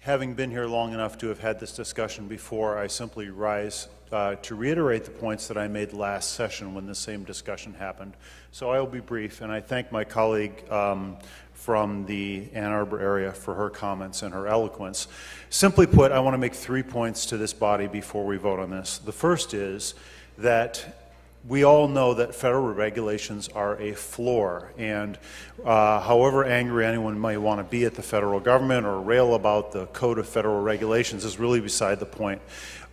Having been here long enough to have had this discussion before, I simply rise to reiterate the points that I made last session when the same discussion happened. So I will be brief, and I thank my colleague from the Ann Arbor area for her comments and her eloquence. Simply put, I want to make 3 points to this body before we vote on this. The first is that we all know that federal regulations are a floor, and however angry anyone might want to be at the federal government or rail about the code of federal regulations is really beside the point.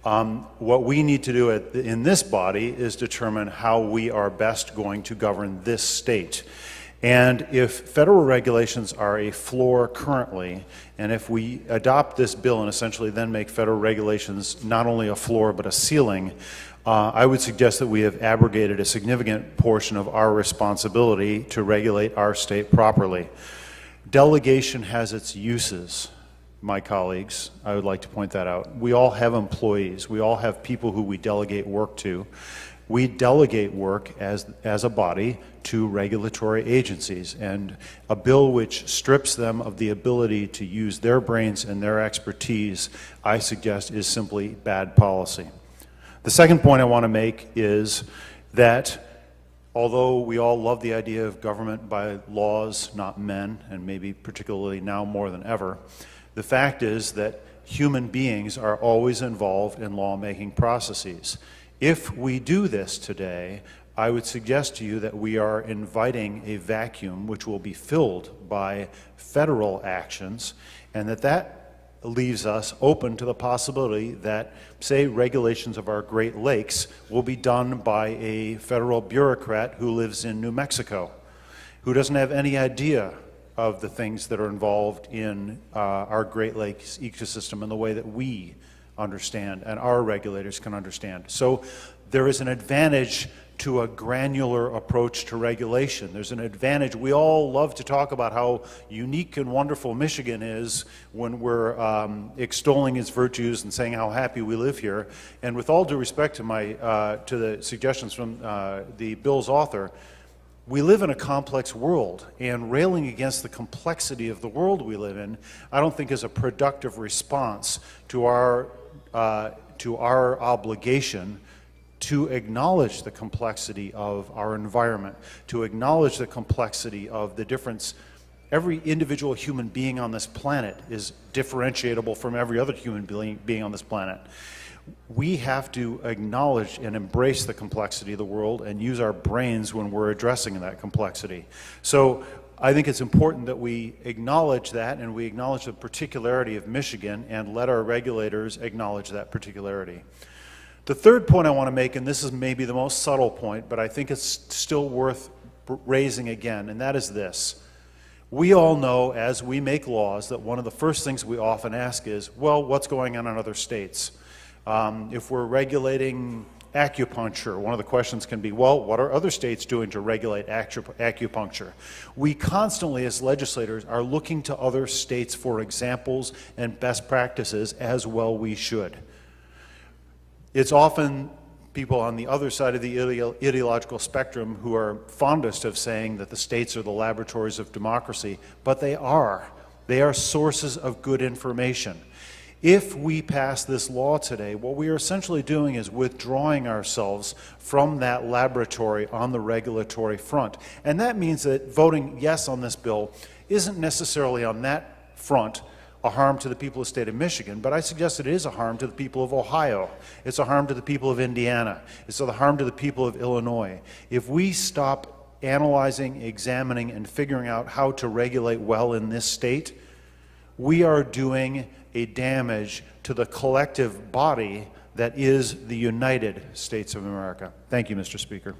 What we need to do in this body is determine how we are best going to govern this state. And if federal regulations are a floor currently, and if we adopt this bill and essentially then make federal regulations not only a floor but a ceiling, I would suggest that we have abrogated a significant portion of our responsibility to regulate our state properly. Delegation has its uses, my colleagues. I would like to point that out. We all have employees. We all have people who we delegate work to. We delegate work as a body to regulatory agencies, and a bill which strips them of the ability to use their brains and their expertise, I suggest, is simply bad policy. The second point I want to make is that although we all love the idea of government by laws, not men, and maybe particularly now more than ever, the fact is that human beings are always involved in lawmaking processes. If we do this today, I would suggest to you that we are inviting a vacuum which will be filled by federal actions, and that leaves us open to the possibility that, say, regulations of our Great Lakes will be done by a federal bureaucrat who lives in New Mexico, who doesn't have any idea of the things that are involved in our Great Lakes ecosystem in the way that we understand and our regulators can understand. So there is an advantage to a granular approach to regulation. There's an advantage. We all love to talk about how unique and wonderful Michigan is when we're extolling its virtues and saying how happy we live here. And with all due respect to to the suggestions from the bill's author, we live in a complex world, and railing against the complexity of the world we live in, I don't think is a productive response to our obligation to acknowledge the complexity of our environment, to acknowledge the complexity of the difference. Every individual human being on this planet is differentiable from every other human being on this planet. We have to acknowledge and embrace the complexity of the world and use our brains when we're addressing that complexity. So I think it's important that we acknowledge that, and we acknowledge the particularity of Michigan and let our regulators acknowledge that particularity. The third point I want to make, and this is maybe the most subtle point, but I think it's still worth raising again, and that is this. We all know as we make laws that one of the first things we often ask is, well, what's going on in other states? If we're regulating acupuncture, one of the questions can be, well, what are other states doing to regulate acupuncture? We constantly, as legislators, are looking to other states for examples and best practices, as well we should. It's often people on the other side of the ideological spectrum who are fondest of saying that the states are the laboratories of democracy, but they are. They are sources of good information. If we pass this law today, what we are essentially doing is withdrawing ourselves from that laboratory on the regulatory front. And that means that voting yes on this bill isn't necessarily on that front a harm to the people of the state of Michigan, but I suggest it is a harm to the people of Ohio. It's a harm to the people of Indiana. It's a harm to the people of Illinois. If we stop analyzing, examining, and figuring out how to regulate well in this state, we are doing a damage to the collective body that is the United States of America. Thank you, Mr. Speaker.